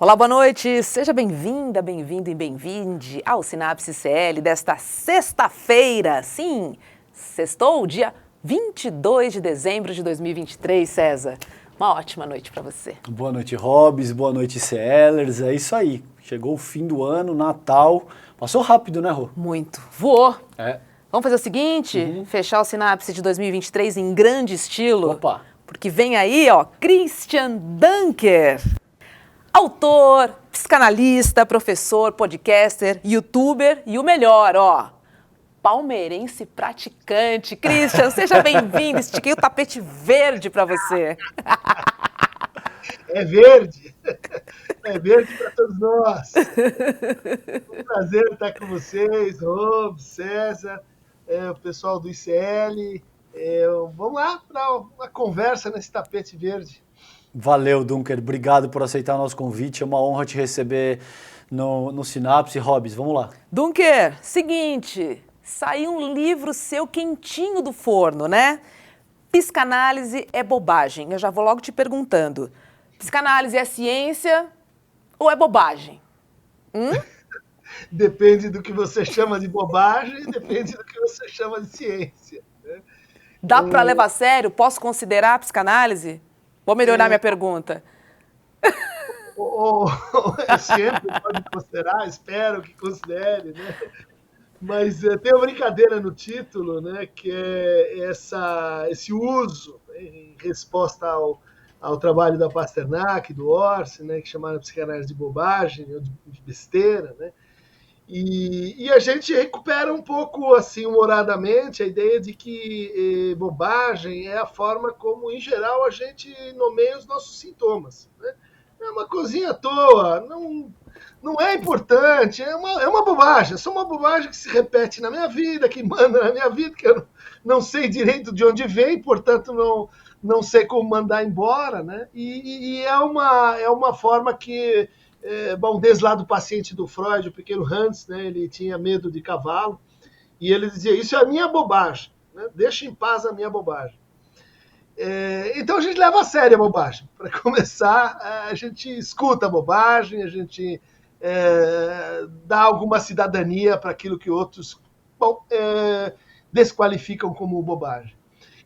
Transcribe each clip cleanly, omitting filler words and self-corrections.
Olá, boa noite. Seja bem-vinda, bem-vindo e bem-vinde ao Sinapse CL desta sexta-feira. Sim, sextou, dia 22 de dezembro de 2023, César. Uma ótima noite para você. Boa noite, Hobbs. Boa noite, CLers. É isso aí. Chegou o fim do ano, Natal. Passou rápido, né, Rô? Muito. Voou. É. Vamos fazer o seguinte? Fechar o Sinapse de 2023 em grande estilo? Opa! Porque vem aí, ó, Christian Dunker. Autor, psicanalista, professor, podcaster, youtuber e o melhor, ó, palmeirense praticante. Christian, seja bem-vindo. Estiquei o tapete verde para você. É verde. É verde para todos nós. Um prazer estar com vocês, Rob, César, o pessoal do ICL. Vamos lá para uma conversa nesse tapete verde. Valeu, Dunker. Obrigado por aceitar o nosso convite. É uma honra te receber no Sinapse. Hobbs, vamos lá. Dunker, seguinte, saiu um livro seu quentinho do forno, né? Psicanálise é bobagem. Eu já vou logo te perguntando. Psicanálise é ciência ou é bobagem? Depende do que você chama de bobagem, depende do que você chama de ciência. Né? Dá para levar a sério? Posso considerar a psicanálise? Vou melhorar minha pergunta. Sempre pode considerar, espero que considere, né? Mas tem uma brincadeira no título, né, que é esse uso, né, em resposta ao trabalho da Pasternak, do Orsi, né, que chamaram a psicanálise de bobagem, ou de besteira, né? E a gente recupera um pouco, assim, humoradamente, a ideia de que bobagem é a forma como, em geral, a gente nomeia os nossos sintomas. Né? É uma coisinha à toa, não é importante, é uma bobagem, é só uma bobagem que se repete na minha vida, que manda na minha vida, que eu não sei direito de onde vem, portanto não sei como mandar embora. Né? E é uma forma que... Bom, desde lá do paciente do Freud, o pequeno Hans, né, ele tinha medo de cavalo, e ele dizia, isso é a minha bobagem, né? Deixa em paz a minha bobagem. Então a gente leva a sério a bobagem. Para começar, a gente escuta a bobagem, a gente dá alguma cidadania para aquilo que outros desqualificam como bobagem.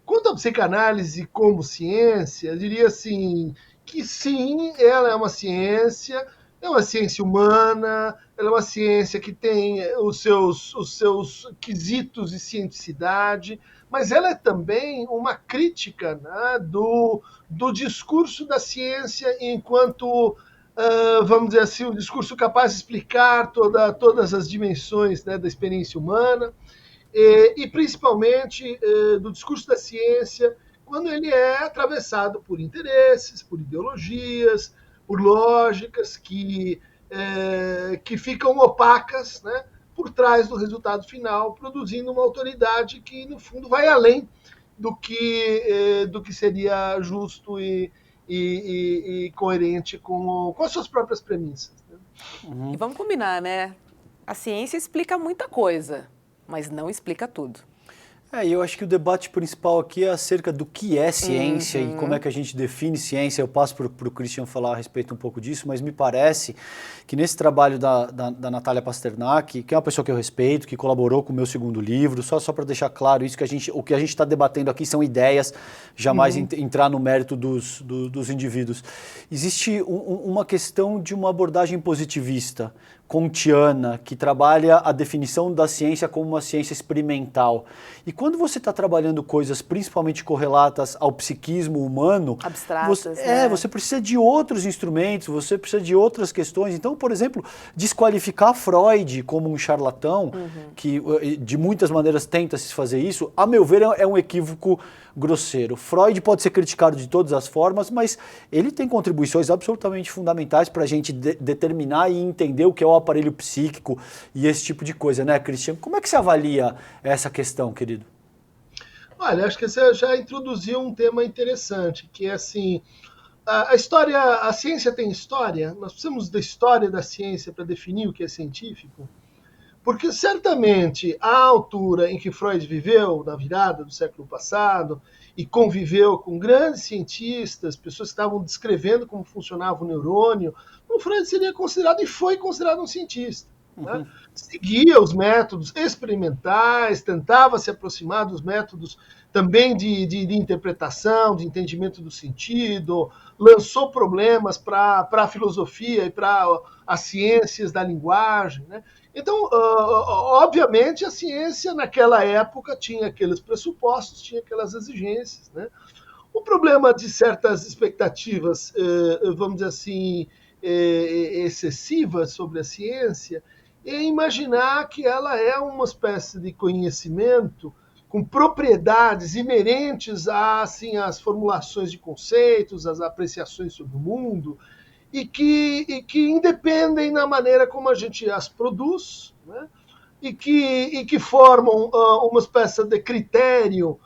Quanto à psicanálise como ciência, eu diria assim, que sim, ela é uma ciência humana, ela é uma ciência que tem os seus quesitos de cientificidade, mas ela é também uma crítica, né, do discurso da ciência enquanto, vamos dizer assim, um discurso capaz de explicar todas as dimensões, né, da experiência humana, e principalmente do discurso da ciência quando ele é atravessado por interesses, por ideologias, por lógicas que ficam opacas, né, por trás do resultado final, produzindo uma autoridade que, no fundo, vai além do que seria justo e coerente com as suas próprias premissas. Né? E vamos combinar, né? A ciência explica muita coisa, mas não explica tudo. E eu acho que o debate principal aqui é acerca do que é ciência e como é que a gente define ciência. Eu passo para o Christian falar a respeito um pouco disso, mas me parece que nesse trabalho da Natália Pasternak, que é uma pessoa que eu respeito, que colaborou com o meu segundo livro, só para deixar claro isso, o que a gente está debatendo aqui são ideias, jamais entrar no mérito dos indivíduos. Existe uma questão de uma abordagem positivista, kantiana, que trabalha a definição da ciência como uma ciência experimental. E quando você está trabalhando coisas principalmente correlatas ao psiquismo humano, abstratas, você precisa de outros instrumentos, você precisa de outras questões. Então, por exemplo, desqualificar Freud como um charlatão, que de muitas maneiras tenta se fazer isso, a meu ver é um equívoco grosseiro. Freud pode ser criticado de todas as formas, mas ele tem contribuições absolutamente fundamentais para a gente determinar e entender o que é o aparelho psíquico e esse tipo de coisa, né, Christian? Como é que você avalia essa questão, querido? Olha, acho que você já introduziu um tema interessante, que é assim, a ciência tem história, nós precisamos da história da ciência para definir o que é científico, porque certamente a altura em que Freud viveu, na virada do século passado, e conviveu com grandes cientistas, pessoas que estavam descrevendo como funcionava o neurônio, o Freud seria considerado, e foi considerado, um cientista. Né? Seguia os métodos experimentais, tentava se aproximar dos métodos também de interpretação, de entendimento do sentido, lançou problemas para a filosofia e para as ciências da linguagem. Né? Então, obviamente, a ciência naquela época tinha aqueles pressupostos, tinha aquelas exigências. Né? O problema de certas expectativas, vamos dizer assim, excessivas sobre a ciência, é imaginar que ela é uma espécie de conhecimento com propriedades inerentes assim, às formulações de conceitos, às apreciações sobre o mundo, e que independem da maneira como a gente as produz, né? e que formam uma espécie de critério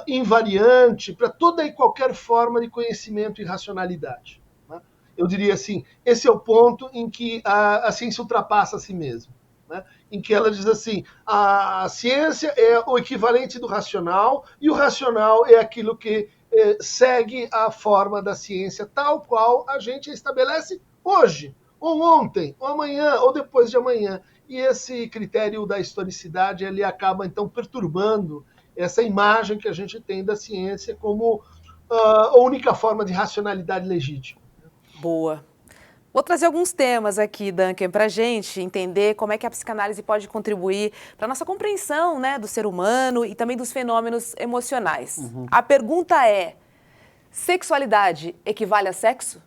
invariante para toda e qualquer forma de conhecimento e racionalidade. Né? Eu diria assim, esse é o ponto em que a ciência ultrapassa a si mesma. Né? Em que ela diz assim, a ciência é o equivalente do racional, e o racional é aquilo que segue a forma da ciência tal qual a gente a estabelece hoje, ou ontem, ou amanhã, ou depois de amanhã. E esse critério da historicidade ele acaba, então, perturbando essa imagem que a gente tem da ciência como a única forma de racionalidade legítima. Boa. Vou trazer alguns temas aqui, Duncan, para a gente entender como é que a psicanálise pode contribuir para a nossa compreensão, né, do ser humano e também dos fenômenos emocionais. A pergunta é, sexualidade equivale a sexo?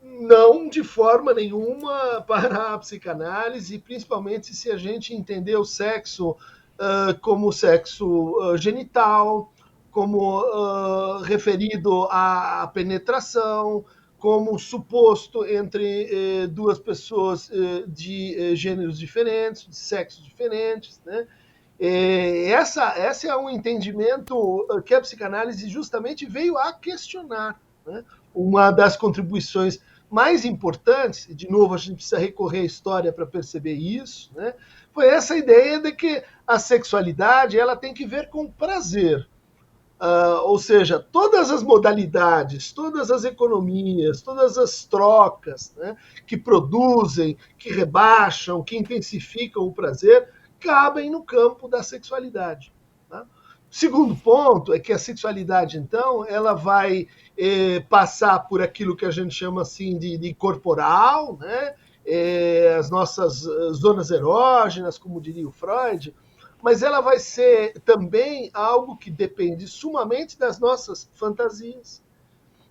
Não, de forma nenhuma para a psicanálise, principalmente se a gente entender o sexo como sexo genital, como referido à penetração, como suposto entre duas pessoas de gêneros diferentes, de sexos diferentes. Né? Esse é um entendimento que a psicanálise justamente veio a questionar. Né? Uma das contribuições mais importantes, e de novo a gente precisa recorrer à história para perceber isso, né? Foi essa ideia de que a sexualidade ela tem que ver com prazer. Ou seja, todas as modalidades, todas as economias, todas as trocas, né, que produzem, que rebaixam, que intensificam o prazer, cabem no campo da sexualidade. Tá? O segundo ponto é que a sexualidade, então, ela vai passar por aquilo que a gente chama assim de corporal, né, as nossas zonas erógenas, como diria o Freud, mas ela vai ser também algo que depende sumamente das nossas fantasias,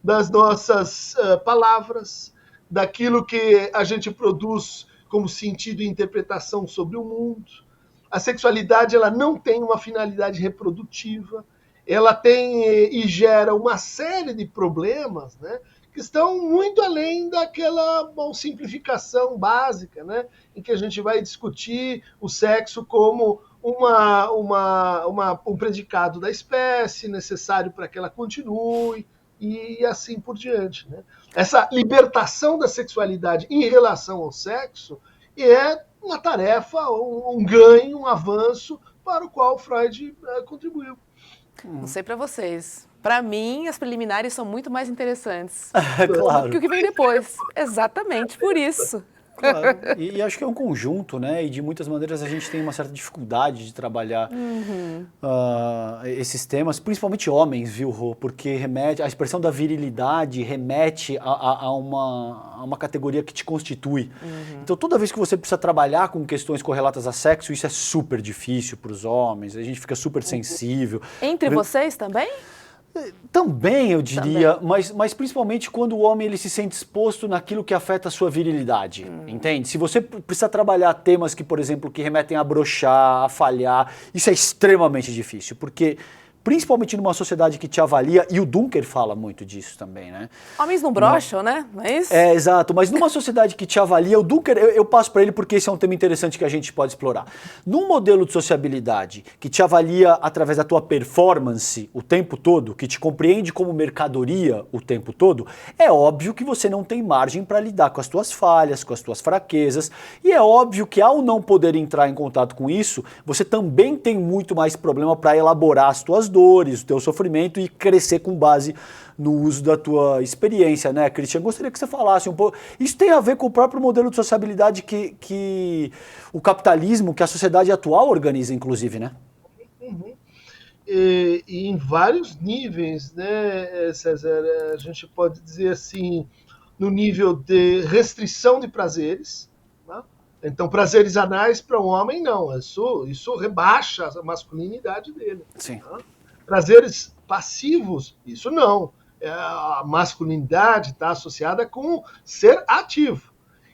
das nossas palavras, daquilo que a gente produz como sentido e interpretação sobre o mundo. A sexualidade ela não tem uma finalidade reprodutiva, ela tem e gera uma série de problemas, né, que estão muito além daquela simplificação básica, né, em que a gente vai discutir o sexo como um predicado da espécie necessário para que ela continue e assim por diante. Né? Essa libertação da sexualidade em relação ao sexo é uma tarefa, um ganho, um avanço para o qual Freud contribuiu. Não sei para vocês. Para mim, as preliminares são muito mais interessantes Claro. do que o que vem depois. Exatamente por isso. Claro. E acho que é um conjunto, né? E de muitas maneiras a gente tem uma certa dificuldade de trabalhar esses temas, principalmente homens, viu, Rô? Porque remete, a expressão da virilidade remete a uma categoria que te constitui. Então toda vez que você precisa trabalhar com questões correlatas a sexo, isso é super difícil para os homens, a gente fica super sensível. Entre vocês também? Também, eu diria, também. Mas principalmente quando o homem ele se sente exposto naquilo que afeta a sua virilidade, entende? Se você precisa trabalhar temas que, por exemplo, que remetem a broxar, a falhar, isso é extremamente difícil, porque principalmente numa sociedade que te avalia, e o Dunker fala muito disso também, né? Homens não brocham, né? Não é isso? É, exato, mas numa sociedade que te avalia, o Dunker, eu passo para ele porque esse é um tema interessante que a gente pode explorar. Num modelo de sociabilidade que te avalia através da tua performance o tempo todo, que te compreende como mercadoria o tempo todo, é óbvio que você não tem margem para lidar com as tuas falhas, com as tuas fraquezas, e é óbvio que ao não poder entrar em contato com isso, você também tem muito mais problema para elaborar as tuas dores, dores, o teu sofrimento e crescer com base no uso da tua experiência, né, Christian? Gostaria que você falasse um pouco. Isso tem a ver com o próprio modelo de sociabilidade que o capitalismo, que a sociedade atual organiza, inclusive, né? Uhum. E em vários níveis, né, César? A gente pode dizer assim, no nível de restrição de prazeres, né? Então, prazeres anais para um homem, não. Isso rebaixa a masculinidade dele. Sim. Né? Prazeres passivos, isso não. A masculinidade está associada com ser ativo.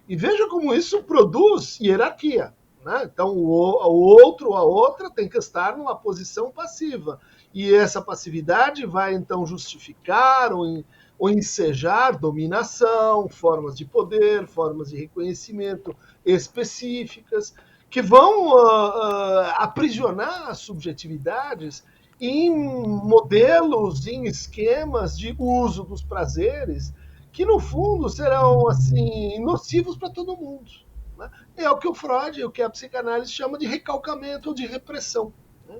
E veja como isso produz hierarquia. Né? Então, o outro ou a outra tem que estar numa posição passiva. E essa passividade vai, então, justificar ou ensejar dominação, formas de poder, formas de reconhecimento específicas, que vão aprisionar as subjetividades em modelos, em esquemas de uso dos prazeres, que, no fundo, serão assim nocivos para todo mundo. Né? É o que o Freud, o que a psicanálise chama de recalcamento ou de repressão. Né?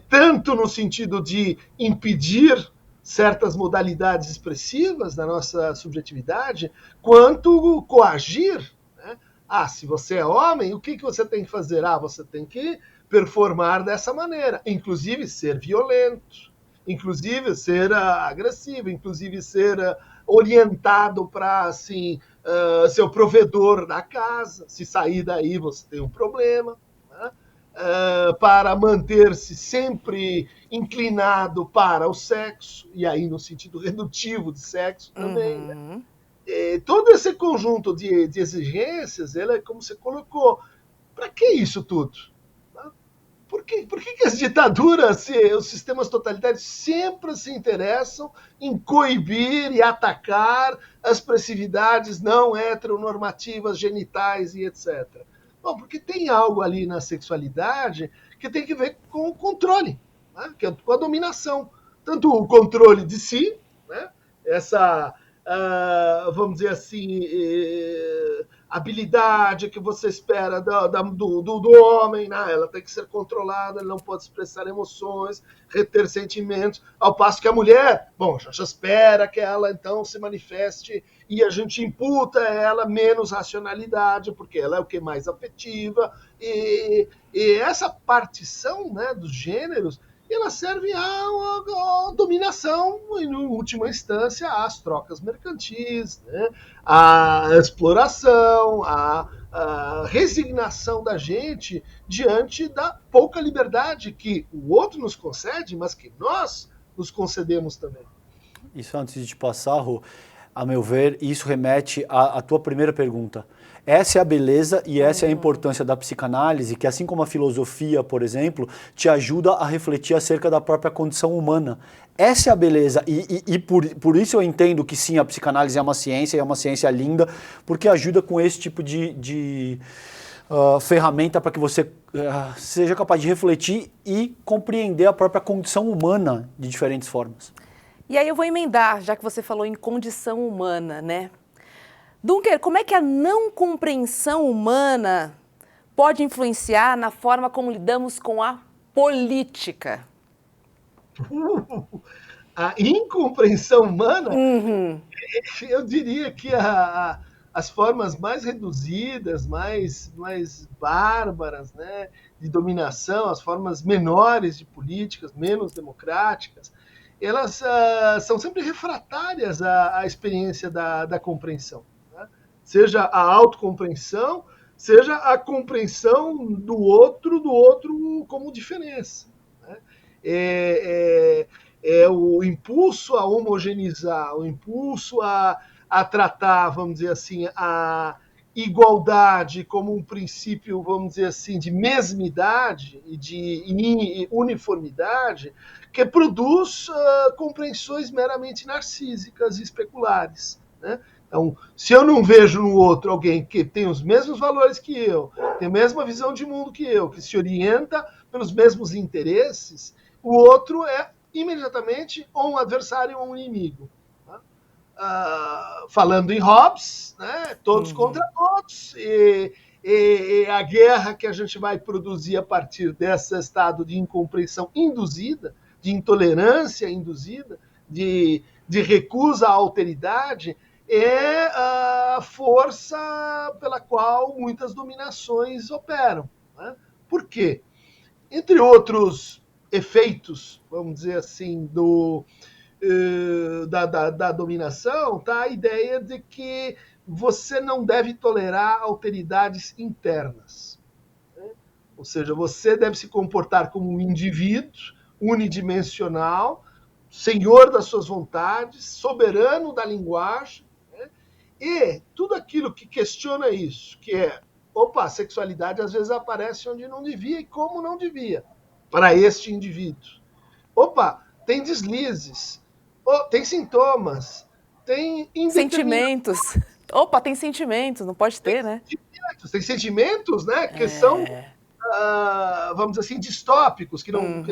Tanto no sentido de impedir certas modalidades expressivas da nossa subjetividade, quanto coagir. Né? Se você é homem, o que você tem que fazer? Você tem que performar dessa maneira, inclusive ser violento, inclusive ser agressivo, inclusive ser orientado para assim, ser o provedor da casa. Se sair daí, você tem um problema. Né? Para manter-se sempre inclinado para o sexo, e aí no sentido redutivo de sexo também. Uhum. Né? Todo esse conjunto de exigências, ele é como você colocou. Para que isso tudo? Por que as ditaduras, os sistemas totalitários sempre se interessam em coibir e atacar as expressividades não heteronormativas, genitais e etc.? Bom, porque tem algo ali na sexualidade que tem que ver com o controle, né? Com a dominação. Tanto o controle de si, né? Essa, vamos dizer assim, habilidade que você espera do homem, né? Ela tem que ser controlada, ela não pode expressar emoções, reter sentimentos, ao passo que a mulher, bom, já espera que ela então se manifeste e a gente imputa a ela menos racionalidade, porque ela é o que mais afetiva, e essa partição, né, dos gêneros, ela serve à dominação e, em última instância, às trocas mercantis, né? À exploração, à resignação da gente diante da pouca liberdade que o outro nos concede, mas que nós nos concedemos também. Isso antes de te passar, Rô, a meu ver, isso remete à tua primeira pergunta. Essa é a beleza e essa é a importância da psicanálise, que assim como a filosofia, por exemplo, te ajuda a refletir acerca da própria condição humana. Essa é a beleza e por isso eu entendo que sim, a psicanálise é uma ciência linda, porque ajuda com esse tipo de ferramenta para que você seja capaz de refletir e compreender a própria condição humana de diferentes formas. E aí eu vou emendar, já que você falou em condição humana, né? Dunker, como é que a não compreensão humana pode influenciar na forma como lidamos com a política? A incompreensão humana, Uhum. eu diria que as formas mais reduzidas, mais bárbaras, né, de dominação, as formas menores de políticas, menos democráticas, elas são sempre refratárias à experiência da compreensão. Né? Seja a autocompreensão, seja a compreensão do outro como diferença. Né? É o impulso a homogeneizar, o impulso a tratar, vamos dizer assim, a igualdade como um princípio, vamos dizer assim, de mesmidade e de uniformidade, que produz compreensões meramente narcísicas e especulares. Né? Então, se eu não vejo no outro alguém que tem os mesmos valores que eu, tem a mesma visão de mundo que eu, que se orienta pelos mesmos interesses, o outro é imediatamente ou um adversário ou um inimigo. Falando em Hobbes, né, todos contra todos, e a guerra que a gente vai produzir a partir desse estado de incompreensão induzida, de intolerância induzida, de recusa à alteridade, é a força pela qual muitas dominações operam. Né? Por quê? Entre outros efeitos, vamos dizer assim, da dominação, tá a ideia de que você não deve tolerar alteridades internas. Né? Ou seja, você deve se comportar como um indivíduo unidimensional, senhor das suas vontades, soberano da linguagem, né? E tudo aquilo que questiona isso, que é, opa, a sexualidade às vezes aparece onde não devia e como não devia, para este indivíduo. Opa, tem deslizes, tem sintomas, tem Sentimentos. Opa, tem sentimentos, não pode ter, né? Tem sentimentos, né, que são, vamos dizer assim, distópicos, que não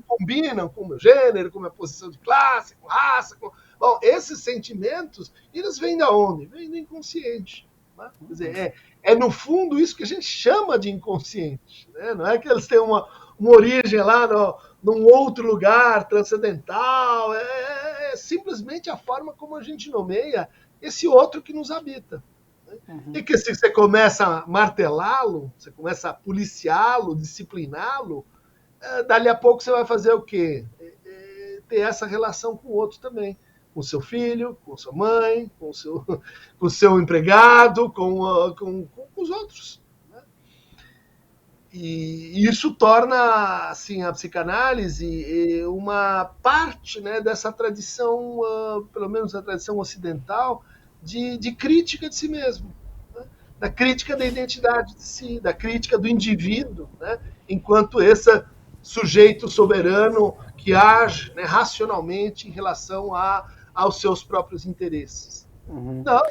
combinam com o meu gênero, com a minha posição de classe, com raça. Bom, esses sentimentos, eles vêm de onde? Vêm do inconsciente. Né? Quer dizer, no fundo isso que a gente chama de inconsciente. Né? Não é que eles têm uma origem lá num outro lugar transcendental, é simplesmente a forma como a gente nomeia esse outro que nos habita. Uhum. E que se você começa a martelá-lo, você começa a policiá-lo, discipliná-lo, dali a pouco você vai fazer o quê? Ter essa relação com o outro também. Com o seu filho, com sua mãe, com o seu empregado, com os outros. Né? E isso torna assim, a psicanálise uma parte, né, dessa tradição, pelo menos a tradição ocidental, de crítica de si mesmo, né? Da crítica da identidade de si, da crítica do indivíduo, né? Enquanto esse sujeito soberano que age, né, racionalmente em relação aos seus próprios interesses. Uhum. Não,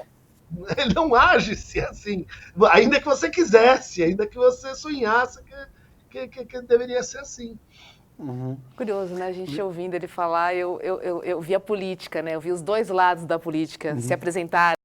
ele não age assim, ainda que você quisesse, ainda que você sonhasse que deveria ser assim. Uhum. Curioso, né? A gente ouvindo ele falar, eu vi a política, né? Eu vi os dois lados da política se apresentarem.